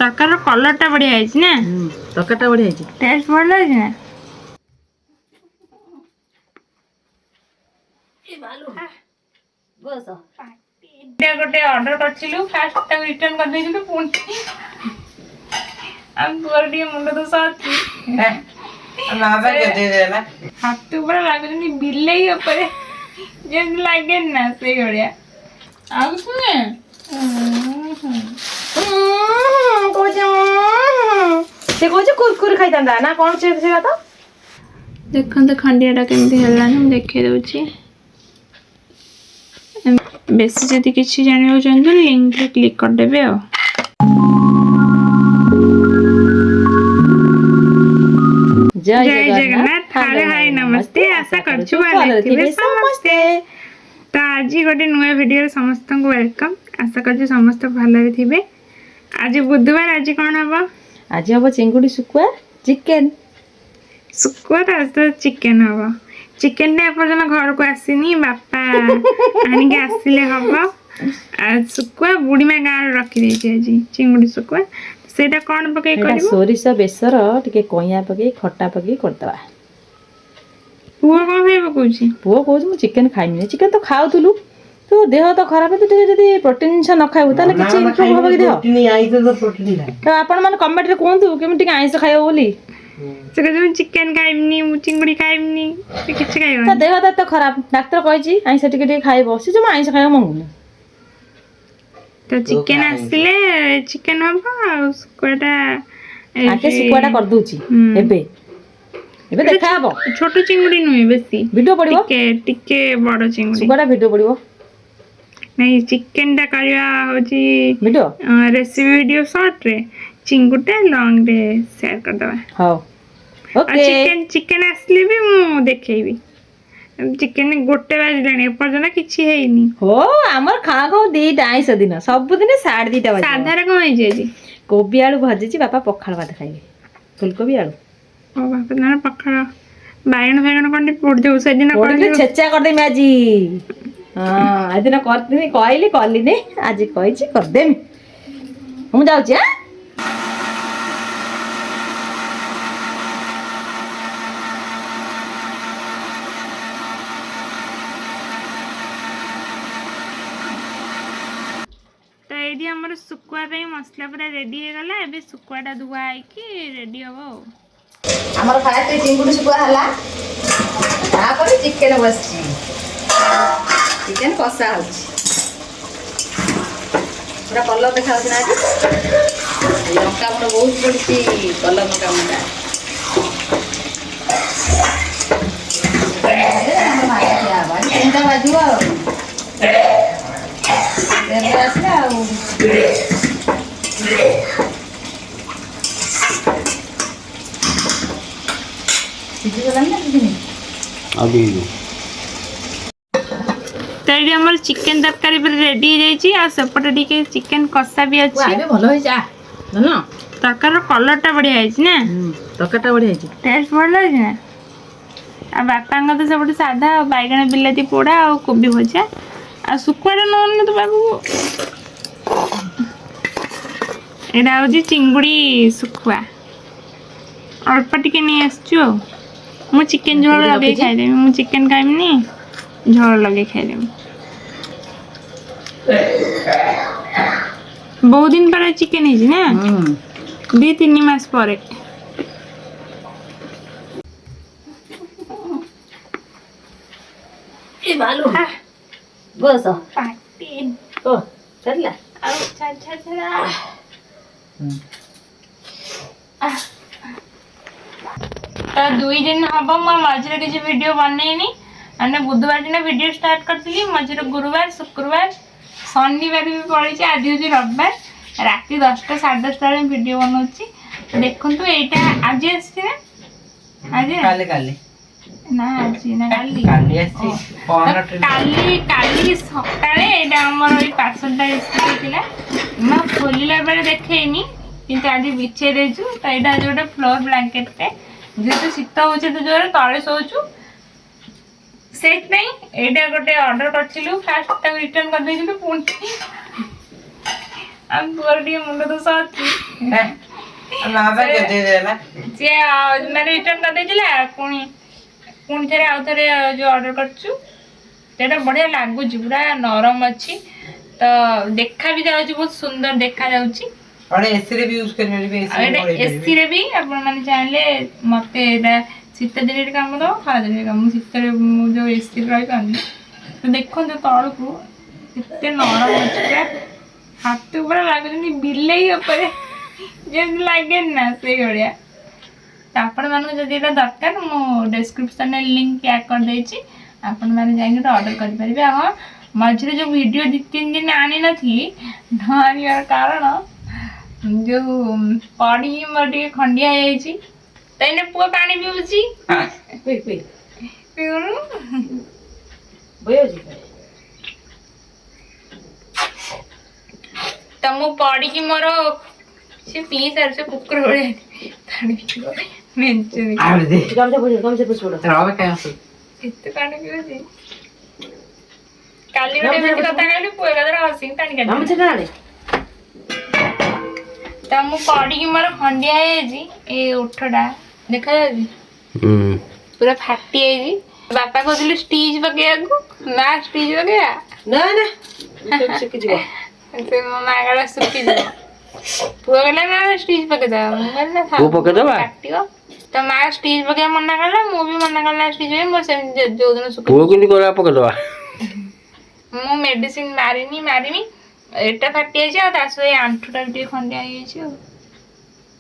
ତରକାରୀର କଲରଟା ବଢିଆ ହେଇଛି ନା? ତରକାରୀଟା ବଢିଆ ହେଇଛି, ଟେଷ୍ଟ ଭଲ ହେଇଛି ନା? ଗୋଟେ ଅର୍ଡର କରିଥିଲୁ, ଫାଷ୍ଟ ତାକୁ ରିଟର୍ନ କରିଦେଇଥିଲୁ, ପୁଣି ଆମ ପୁଅର ଟିକେ ମୁଣ୍ଡ ଦୋଷ ଅଛି, ହାତ ଉପରେ ଲାଗୁଛନ୍ତି ବିଲେଇ ଉପରେ ଯେମିତି ଲାଗେନି ନା ସେଇଭଳିଆ। ଆଉ ଶୁଣେ ସେ କହୁଛି କୁରକୁରି ଖାଇଥାନ୍ତା ନା କଣ ସେ କଥା। ଦେଖନ୍ତୁ ଖଣ୍ଡିଆଟା କେମିତି ହେଲାନି, ମୁଁ ଦେଖେଇ ଦଉଛି। ବେଶୀ ଯଦି କିଛି ଜାଣିବାକୁ ଚାହୁଁଛନ୍ତି ଲିଙ୍କରେ କ୍ଲିକ୍ କରିଦେବେ ଆଉ। ଜୟ ଜଗନ୍ନାଥ, ହାୟ ହାୟ ନମସ୍ତେ, ଆଶା କରୁଛୁ ଭଲରେ ଥିବେ ସମସ୍ତେ। ତ ଆଜି ଗୋଟେ ନୂଆ ଭିଡ଼ିଓରେ ସମସ୍ତଙ୍କୁ ୱେଲକମ୍। ଆଶା କରୁଛୁ ସମସ୍ତେ ଭଲରେ ଥିବେ। ଆଜି ବୁଧବାର, ଆଜି କ'ଣ ହବ? ଆଜି ହବ ଚିଙ୍ଗୁଡ଼ି ଶୁଖୁଆ ଚିକେନ। ଶୁଖୁଆ ତା ସହିତ ଚିକେନ ହବ। ଚିକେନଟା ଏପର୍ଯ୍ୟନ୍ତ ଘରକୁ ଆସିନି, ବାପା ଆଣିକି ଆସିଲେ ହବ। ଆଉ ଶୁଖୁଆ ବୁଢ଼ୀମା ଗାଁରୁ ରଖିଦେଇଛି ଆଜି, ଚିଙ୍ଗୁଡ଼ି ଶୁଖୁଆ। ସେଇଟା କ'ଣ ପକେଇ କରିବୁ? ସୋରିଷ ବେସର ଟିକେ କଇଁଆ ପକେଇ ଖଟା ପକେଇ କରିଦେବା। ପୁଅ କ'ଣ ଖାଇ ପକଉଛି? ପୁଅ କହୁଛି ମୁଁ ଚିକେନ ଖାଇମିନି। ଚିକେନ ତ ଖାଉଥିଲୁ, ତୁ ଦେହ ତ ଖରାପ, ତୁ ଟିକେ ଯଦି ପ୍ରୋଟିନ ଜିନିଷ ନ ଖାଇବୁ ତାହେଲେ କିଛି ଇମ୍ପ୍ରୁଭ ହବ କି ଦେହ? ତ ଆପଣ ମାନେ କମେଣ୍ଟରେ କୁହନ୍ତୁ କେମିତି ଟିକେ ଆଇଁଷ ଖାଇବ ବୋଲି। ସେ କହୁଛି ମୁଁ ଚିକେନ ଖାଇବିନି, ମୁଁ ଚିଙ୍ଗୁଡ଼ି ଖାଇବିନି, ସେ କିଛି ଖାଇବନି। ତା ଦେହ ତ ଖରାପ, ଡାକ୍ତର କହିଛି ଆଇଁଷ ଟିକେ ଟିକେ ଖାଇବ। ସେ ଜମା ଆଇଁଷ ଖାଇବା ମଙ୍ଗୁନି। ତ ଚିକେନ ଆସିଲେ ଚିକେନ ହବ, ଆଉ ଶୁଖୁଆଟା ଆଗେ ଶୁଖୁଆଟା କରିଦଉଛି ଏବେ ଦେଖା ହବ। ଛୋଟ ଚିଙ୍ଗୁଡ଼ି ନୁହେଁ, ବେଶୀ ଭିଡ଼ିଓ ପଡ଼ିବ, ଟିକେ ବଡ଼ ଚିଙ୍ଗୁଡ଼ି। ଶୁଖୁଆଟା ଭିଡ଼ିଓ ପଡ଼ିବ। ନାଇଁ, ଚିକେନଟା କରିବା ହଉଛି ଭିଡ଼ିଓ ରେସିପି ଭିଡ଼ିଓ ସର୍ଟରେ, ଚିଙ୍ଗୁଡ଼ିଟା ଲଙ୍ଗରେ ସେୟାର କରିଦେବା। ହଉ, ଆଉ ଚିକେନ ଆସିଲେ ବି ମୁଁ ଦେଖେଇବି। ଚିକେନ 1 ବାଜିଲାଣି, ଏପର୍ଯ୍ୟନ୍ତ କିଛି ହେଇନି। ହୋ ଆମର ଖାଉ ଖାଉ 2ଟା, ଆଇଁଷ ଦିନ ସବୁଦିନ 2:30 ବାଜିବ। ସାଧାରେ କ'ଣ ହେଇଛି ଆଜି? କୋବି ଆଳୁ ଭାଜିଛି, ବାପା ପଖାଳ ଭାତ ଖାଇବେ। ଫୁଲକୋବି ଆଳୁ। ଓ ବାପା ଜଣେ ପଖାଳ, ବାଇଗଣ ଫାଇଗଣ କ'ଣ ଟିକେ ପୋଡ଼ିଦେବୁ, ସେଦିନ ଛେଚା କରିଦେମି ଆଜି। ହଁ, ଏଦିନ କରିଥିଲି, କହିଲି କଲିନି, ଆଜି କହିଛି କରିଦେମି। ମୁଁ ଯାଉଛି। ତ ଏଇଠି ଆମର ଶୁଖୁଆ ପାଇଁ ମସଲା ପୁରା ରେଡ଼ି ହେଇଗଲା। ଏବେ ଶୁଖୁଆଟା ଧୁଆ ହେଇକି ରେଡ଼ି ହବ ଆଉ। ଆମର ଫାଷ୍ଟ ଚିଙ୍ଗୁଡ଼ି ଶୁଖୁଆ ହେଲା, ତାପରେ ଚିକେନ ବସିଛି, ଚିକେନ କଷା ହଉଛି। ପୁରା କଲର ଦେଖାଯାଉଛି ନା ଆଜି। ଲଙ୍କା ଗୁଣ୍ଡ ବହୁତ ପଡିଛି, କଲର ଲଙ୍କା ଗୁଣ୍ଡ। ଆମର 3ଟା ବାଜିବ ଆଉ, ଆସିଲା ଆଉ। ତ ଏଇଠି ଆମର ଚିକେନ ତରକାରୀ ପୁରା ରେଡ଼ି ହେଇଯାଇଛି, ଆଉ ସେପଟେ ଟିକେ ଚିକେନ କଷା ବି ଅଛି। ଭଲ ହେଇଛି, ତରକାରୀର କଲରଟା ବଢିଆ ହେଇଛି ନା? ତରକାରୀଟା ବଢିଆ ହେଇଛି, ଟେଷ୍ଟ ଭଲ ହେଇଛି ନା? ଆଉ ବାପାଙ୍କ ତ ସେପଟେ ସାଧା, ଆଉ ବାଇଗଣ ବିଲାତି ପୋଡ଼ା ଆଉ କୋବି ଭଜା। ଆଉ ଶୁଖୁଆଟା ନଉନି ତୋ ପାଖକୁ। ଏଇଟା ହଉଛି ଚିଙ୍ଗୁଡ଼ି ଶୁଖୁଆ, ଅଳ୍ପ ଟିକେ ନେଇ ଆସିଛୁ ଆଉ। ମୁଁ ଚିକେନ ଝୋଳ ଲଗେଇ ଖାଇଦେବି, ମୁଁ ଚିକେନ ଖାଇବିନି, ଝୋଳ ଲଗେଇ ଖାଇଦେବି। ବହୁତ ଦିନ ପରେ ଚିକେନ ହେଇଛି ନା, 2-3 ମାସ ପରେ। ବସ ପାଟି ଚାଲିଲା ଆଉ ଛାଡ। ତ 2 ଦିନ ହବ ମୁଁ ମଝିରେ କିଛି ଭିଡ଼ିଓ ବନେଇନି। ମାନେ ବୁଧବାର ଦିନ ଭିଡ଼ିଓ ଷ୍ଟାର୍ଟ କରିଥିଲି, ମଝିରେ ଗୁରୁବାର, ଶୁକ୍ରବାର, ଶନିବାର ବି ପଳେଇଛି, ଆଜି ହେଉଛି ରବିବାର। ରାତି 10ଟା 10:30 ବେଳେ ଭିଡ଼ିଓ ବନଉଛି। ଦେଖନ୍ତୁ, ଏଇଟା ଆଜି ଆସିଛି ନା? ଆଜି ନା ଆଜି ନା କାଲି ସକାଳେ ଏଇଟା ଆମର ଏଇ ପାର୍ସଲଟା ରିସିଭ୍ ହେଇଥିଲା। ମୁଁ ଖୋଲିଲା ବେଳେ ଦେଖେଇନି, କିନ୍ତୁ ଆଜି ବିଛେଇ ଦେଇଛୁ। ତ ଏଇଟା ହେଉଛି ଗୋଟେ ଫ୍ଲୋର ବ୍ଲାଙ୍କେଟଟେ, ଯେହେତୁ ଶୀତ ହେଉଛି ଏତେ ଜୋରରେ, ତଳେ ଶୋଉଛୁ, ସେଇଥିପାଇଁ ଏଇଟା ଗୋଟେ ଅର୍ଡର କରିଥିଲୁ, ଫାଷ୍ଟ ତାକୁ ରିଟର୍ନ କରିଦେଇଥିଲୁ, ପୁଣି ଆମ ପୁଅର ଟିକେ ମୁଣ୍ଡ ଦୋଷ ଅଛି ସିଏ ମାନେ ରିଟର୍ନ କରିଦେଇଥିଲା ପୁଣି ଥରେ ଆଉ ଥରେ ଯୋଉ ଅର୍ଡର କରିଛୁ ସେଇଟା ବଢିଆ ଲାଗୁଛି ପୁରା ନରମ ଅଛି ତ ଦେଖା ବି ଯାଉଛି ବହୁତ ସୁନ୍ଦର ଦେଖା ଯାଉଛି ଏସିରେ ବି ଆପଣ ମାନେ ଚାହିଁଲେ ମତେ ଏଇଟା ଶୀତ ଦିନରେ କାମ ଦବ ଖରା ଦିନରେ କାମ ଶୀତରେ ମୁଁ ଯୋଉ ଏସିରେ ରହିପାରୁନି ତ ଦେଖନ୍ତୁ ତଳକୁ କେତେ ନରମ ଅଛି ପୁରା ହାତ ପୁରା ଲାଗୁଛନ୍ତି ବିଲେଇ ଉପରେ ଯେମିତି ଲାଗେନି ନା ସେଇଭଳିଆ ତ ଆପଣମାନଙ୍କୁ ଯଦି ଏଇଟା ଦରକାର ମୁଁ ଡେସ୍କ୍ରିପସନରେ ଲିଙ୍କ ଟ୍ୟାଗ୍ କରିଦେଇଛି ଆପଣମାନେ ଯାଇକି ଗୋଟେ ଅର୍ଡର କରିପାରିବେ ଆଉ ମଝିରେ ଯୋଉ ଭିଡ଼ିଓ 2-3 ଦିନ ଆଣିନଥିଲି ନ ଆଣିବାର କାରଣ ଯୋଉ ପଡ଼ିକି ମୋର ଟିକେ ଖଣ୍ଡିଆ ହେଇଯାଇଛି ତ ଏଇନେ ପୁଅ ପାଣି ପିଉଛି ପିଉନୁ ତ ମୁଁ ପଡ଼ିକି ମୋର ସେ ପିଇ ସାରିছে କୁକୁର ଭଳିଆ ପାଣି ପିଇବ ମେଞ୍ଚେ କେତେ ପାଣି ପିଉଛି କାଲି ଗୋଟେ ଏମିତି କଥା କହିଲି ପୁଅ ଏକାଥରେ ହସିକି ପାଣି କାଢିଦେଲା ତ ମୁଁ ପଡ଼ିକି ମୋର ଖଣ୍ଡିଆ ହେଇଯାଇଛି ଏଇ ଓଠଟା ଦେଖାଯାଉଛି ପୁରା ଫାଟି ଯାଇଛି ବାପା କହୁଥିଲେ ଷ୍ଟିଚ୍ ପକେଇବାକୁ ନା ଷ୍ଟିଚ୍ ପକେଇବା ସେ ମୋ ମା କାଳେ ଶୁଖିଯିବ ପୁଅ କହିଲା ନା ଷ୍ଟିଚ୍ ପକେଇଦବା ମୁଁ କହିଲି ନା କାଟିବ ତ ମା ଷ୍ଟିଚ୍ ପକେଇବା ମନା କଲା ମୁଁ ବି ମନା କଲା ଷ୍ଟିଚ୍ ପକେଇବା ମୋର ସେମିତି ଯୋଉଦିନ ଶୁଖିଯିବ ମୁଁ ମେଡିସିନ ମାରିମି ଏଟା ଫାଟି ଯାଇଛି ଆଉ ତା ସହିତ ଏଇ ଆଣ୍ଠୁଟା ବି ଟିକେ ଖଣ୍ଡିଆ ହେଇଯାଇଛି ଆଉ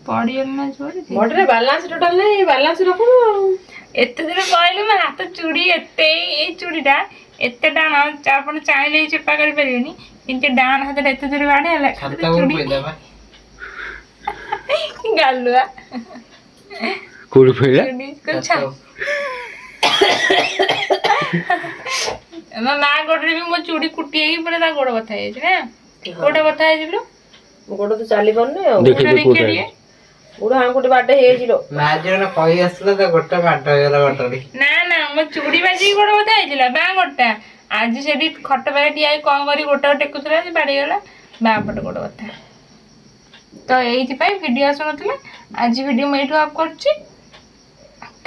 ପଡ଼ିଗଲି ନା ଜୋରେ ବାଲାନ୍ସ ଟୋଟାଲ ନାହିଁ ବାଲାନ୍ସ ରଖୁନୁ ଆଉ ଏତେ ଦିନ କହିଲୁ ମୋ ହାତ ଚୁଡ଼ି ଏତେ ଏଇ ଚୁଡ଼ିଟା ଏତେ ଟାଣ ଆପଣ ଚାହିଁଲେ ଚେପା କରିପାରିବେନି କିନ୍ତୁ ଡାହାଣ ହାତଟା ଏତେ ଜୋରେ ବାଡ଼େ ହେଲା ଗାଲୁଆ କୋଉଠି ଫେରିଲା ମୋ ମା ଗୋଡରେ ବି ମୋ ଚୁଡ଼ି କୁଟି ହେଇକି ପୁରା ତା ଗୋଡ ବଥା ହେଇଯାଇଛି ନା ଗୋଡ ବଥା ହେଇଛି ଲୋ ମୋ ଗୋଡ ତ ଚାଲି ପାରୁନି ଆଉ ଗୋଡ ଆଙ୍ଗୁଠି ବାଡେ ହେଇଯାଇଛି ଲୋ ନା କହି ଆସିଲା ତ ଗୋଟେ ବାଡ ହେଇଗଲା ଗୋଡରେ ନା ମୋ ଚୁଡ଼ି ବାଜିକି ଗୋଡ ବଥା ହେଇଥିଲା ବାଁ ଗୋଡଟା ଆଜି ସେଠି ଖଟ ପାଖରେ ଠିଆ ହେଇ କଣ କରି ଗୋଟା ଟେକୁଥିଲା ବାଡିଗଲା ବାଁ ପଟ ଗୋଡ ବଥା ତ ଏଇଥିପାଇଁ ଭିଡିଓ ଆସୁନଥିଲା ଆଜି ଭିଡିଓ ମୁଁ ଏଇଠୁ ଅଫ୍ କରୁଛି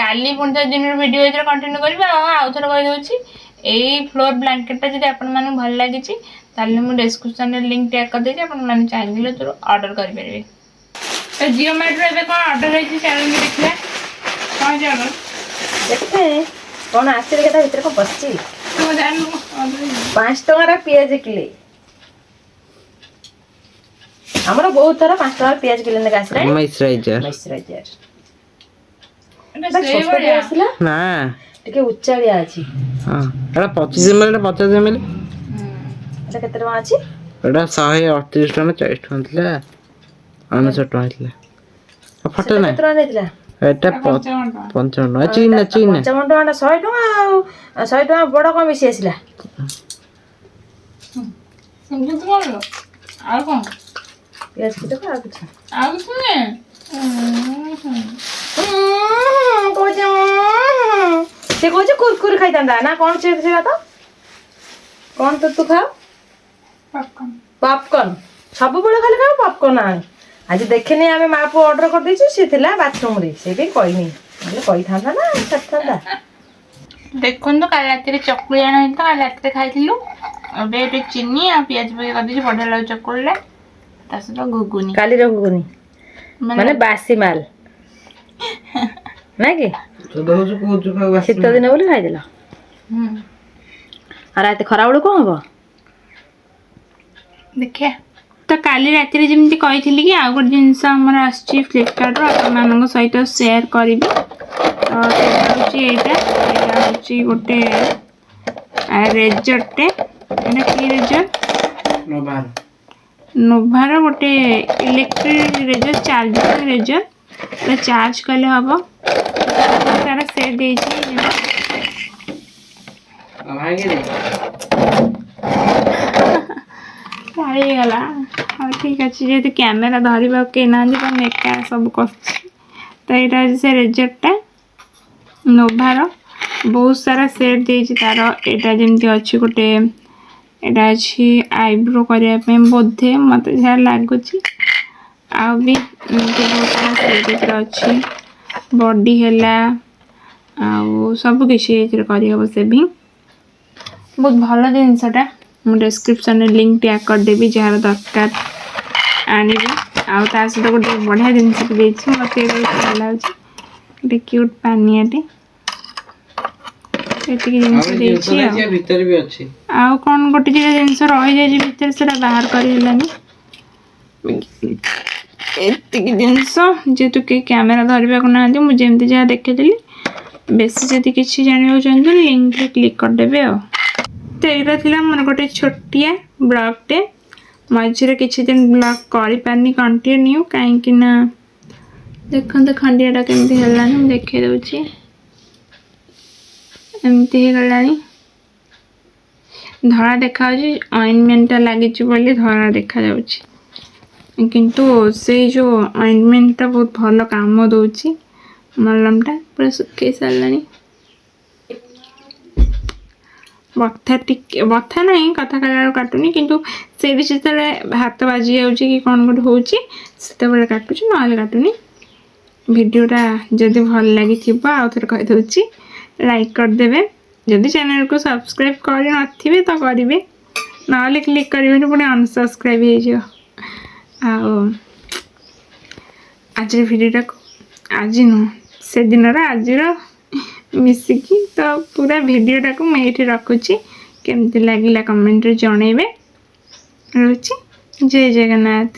କାଲି ପୁଣି ଥରେ ଦିନର ଭିଡିଓ ଏଥିରେ କଣ୍ଟିନ୍ୟୁ କରିବା ଆଉ ଥରେ କହିଦେଉଛି ଏଇ ଫ୍ଲୋର ବ୍ଲାଙ୍କେଟଟା ଯଦି ଆପଣମାନଙ୍କୁ ଭଲ ଲାଗିଛି ତାହେଲେ ମୁଁ ଡେସ୍କ୍ରିପସନରେ ଲିଙ୍କ ଟ୍ୟାଗ୍ କରିଦେଇଛି ଆପଣମାନେ ଚାହିଁଲେ ଏଥିରୁ ଅର୍ଡର କରିପାରିବେ ତ ଜିଓ ମାର୍ଟରୁ ଏବେ କ'ଣ ଅର୍ଡର ହେଇଛି ଚାଲନ୍ତୁ ଦେଖିବା କ'ଣ ଅଛି ଅର୍ଡର ଦେଖେ କ'ଣ ଆସିଲେ କେତେ ଭିତରେ କ'ଣ ବସିଛି ତୁ ଜାଣିନୁ 5 ଟଙ୍କାର ପିଆଜ କିଲେ ଆମର ବହୁତ ଥର 5 ଟଙ୍କାର ପିଆଜ କିଲେ ନେକା ଆସିଲାଣି ମଇଶ୍ଚରାଇଜର ଆସିଲା ନା ଟିକେ ଉଚ୍ଚାଳିଆ ଅଛି ହଁ ଏଟା 25 ml ଟା 50 ml ଏଟା କେତେ ଟଙ୍କା ଅଛି ଏଟା 138 ଟଙ୍କା 40 ଟଙ୍କା ଥିଲା 99 ଟଙ୍କା ଥିଲା ଫଟୋ ନା କେତେ ଟଙ୍କା ନେଇଥିଲା ଏଟା 55 ଟଙ୍କା ଚୀନା 55 ଟଙ୍କା 100 ଟଙ୍କା ଆଉ 100 ଟଙ୍କା ବଡ କଣ ବେଶୀ ଆସିଲା ସେମିତି କଣ ଆଉ କଣ ପିଆଜ କିଟେ ଆଉ କିଛି ନୁହେଁ ସେ କହୁଛି କୁରକୁରି ଖାଇଥାନ୍ତା ନା କ'ଣ ସେ କଥା କ'ଣ ତୁ ଖାଅ ପପକର୍ନ ସବୁବେଳେ ଖାଲି ଖାଅ ପପକର୍ନ ଆଣି ଆଜି ଦେଖିନି ଆମେ ମା ପୁଅ ଅର୍ଡର କରିଦେଇଛୁ ସେ ଥିଲା ବାଥରୁମରେ ସେ ବି କହିନି ନହେଲେ କହିଥାନ୍ତା ନା ଛାଡ଼ିଥାନ୍ତା ଦେଖନ୍ତୁ କାଲି ରାତିରେ ଚକୁଳି ଆଣା ହେଇଥିଲା କାଲି ରାତିରେ ଖାଇଥିଲୁ ଏବେ ଏଠି ଚିନି ଆଉ ପିଆଜ ପକେଇ କରିଦେଇଛି ବଢ଼ିଆ ଲାଗୁଛି ଚକୁଳିଟା ତା ସହିତ ଘୁଗୁନି କାଲିର ଘୁଗୁନି ମାନେ ବାସି ମାଲ ନା କି ଶୀତ ଦିନ ବୋଲି ଖାଇଦେଲ ଆଉ ରାତି ଖରାବେଳୁ କ'ଣ ହବ ଦେଖିଆ ତ କାଲି ରାତିରେ ଯେମିତି କହିଥିଲି କି ଆଉ ଗୋଟେ ଜିନିଷ ଆମର ଆସିଛି ଫ୍ଲିପକାର୍ଟରୁ ଆପଣମାନଙ୍କ ସହିତ ସେୟାର କରିବି ତ ସେଇଟା ହେଉଛି ଏଇଟା ହେଉଛି ଗୋଟେ ରେଜରଟେ ଏଇଟା କି ରେଜର ନୋଭାର ଗୋଟେ ଇଲେକ୍ଟ୍ରିକ୍ ରେଜର ଚାର୍ଜିଂ ରେଜର ଏଇଟା ଚାର୍ଜ କଲେ ହେବ ତାର ସେଟ୍ ହେଇଛି ହେଇଗଲା ହଉ ଠିକ୍ ଅଛି ଯେହେତୁ କ୍ୟାମେରା ଧରିବାକୁ କେହି ନାହାନ୍ତି ତ ମୁଁ ଏକା ସବୁ କରୁଛି ତ ଏଇଟା ହେଉଛି ସେ ରେଜରଟା ନୋଭାର ବହୁତ ସାରା ସେଟ୍ ଦେଇଛି ତାର ଏଇଟା ଯେମିତି ଅଛି ଗୋଟେ ଏଇଟା ଅଛି ଆଇବ୍ରୋ କରିବା ପାଇଁ ବୋଧେ ମୋତେ ଯାହା ଲାଗୁଛି। ଆଉ ବି ଏମିତି ବହୁତ ସାରା ସେଇଥିରେ ଅଛି ବଡି ହେଲା ଆଉ ସବୁକିଛି ଏଥିରେ କରିହେବ ସେଭିଂ। ବହୁତ ଭଲ ଜିନିଷଟା। ମୁଁ ଡେସ୍କ୍ରିପ୍ସନରେ ଲିଙ୍କ୍ ଟ୍ୟାଗ୍ କରିଦେବି ଯାହାର ଦରକାର ଆଣିବି। ଆଉ ତା ସହିତ ଗୋଟେ ବଢ଼ିଆ ଜିନିଷଟେ ଦେଇଛି ମୋତେ ଏଇଟା ବହୁତ ଭଲ ଲାଗୁଛି। ଗୋଟେ କ୍ୟୁଟ୍ ପାନିଆଟେ ଏତିକି ଜିନିଷ ଦେଇଛି। ଆଉ କ'ଣ ଗୋଟେ ଦୁଇଟା ଜିନିଷ ରହିଯାଇଛି ଭିତରେ ସେଟା ବାହାର କରି ହେଲାନି। ଏତିକି ଜିନିଷ ଯେହେତୁ କେହି କ୍ୟାମେରା ଧରିବାକୁ ନାହାନ୍ତି ମୁଁ ଯେମିତି ଯାହା ଦେଖେଇଥିଲି। ବେଶୀ ଯଦି କିଛି ଜାଣିବାକୁ ଚାହୁଁଛନ୍ତି ଲିଙ୍କରେ କ୍ଲିକ୍ କରିଦେବେ ଆଉ। ତ ଏଇଟା ଥିଲା ମୋର ଗୋଟେ ଛୋଟିଆ ବ୍ଲଗ୍ଟେ। ମଝିରେ କିଛି ଦିନ ବ୍ଲଗ୍ କରିପାରିନି କଣ୍ଟିନ୍ୟୁ କାହିଁକି ନା ଦେଖନ୍ତୁ ଖଣ୍ଡିଆଟା କେମିତି ହେଲାଣି ମୁଁ ଦେଖେଇ ଦେଉଛି। ଏମିତି ହେଇଗଲାଣି ଧଳା ଦେଖାଯାଉଛି ଅଏଣ୍ଟମେଣ୍ଟଟା ଲାଗିଛି ବୋଲି ଧଳା ଦେଖାଯାଉଛି କିନ୍ତୁ ସେଇ ଯେଉଁ ଅଏଣ୍ଟମେଣ୍ଟଟା ବହୁତ ଭଲ କାମ ଦେଉଛି। ମଲମଟା ପୁରା ଶୁଖେଇ ସାରିଲାଣି। ବଥା ନାହିଁ କଥା କହିଲା ବେଳକୁ କାଟୁନି କିନ୍ତୁ ସେଇଠି ଯେତେବେଳେ ହାତ ବାଜି ଯାଉଛି କି କ'ଣ ଗୋଟେ ହେଉଛି ସେତେବେଳେ କାଟୁଛି ନହେଲେ କାଟୁନି। ଭିଡ଼ିଓଟା ଯଦି ଭଲ ଲାଗିଥିବ ଆଉ ଥରେ କହିଦେଉଛି ଲାଇକ୍ କରିଦେବେ। ଯଦି ଚ୍ୟାନେଲକୁ ସବସ୍କ୍ରାଇବ୍ କରିନଥିବେ ତ କରିବେ ନହେଲେ କ୍ଲିକ୍ କରିବେନି ପୁଣି ଅନସବସ୍କ୍ରାଇବ୍ ହେଇଯିବ। ଆଉ ଆଜିର ଭିଡ଼ିଓଟାକୁ ଆଜି ନୁହଁ ସେଦିନର ଆଜିର ମିଶିକି ତ ପୁରା ଭିଡ଼ିଓଟାକୁ ମୁଁ ଏଇଠି ରଖୁଛି। କେମିତି ଲାଗିଲା କମେଣ୍ଟରେ ଜଣେଇବେ। ରହୁଛି ଜୟ ଜଗନ୍ନାଥ।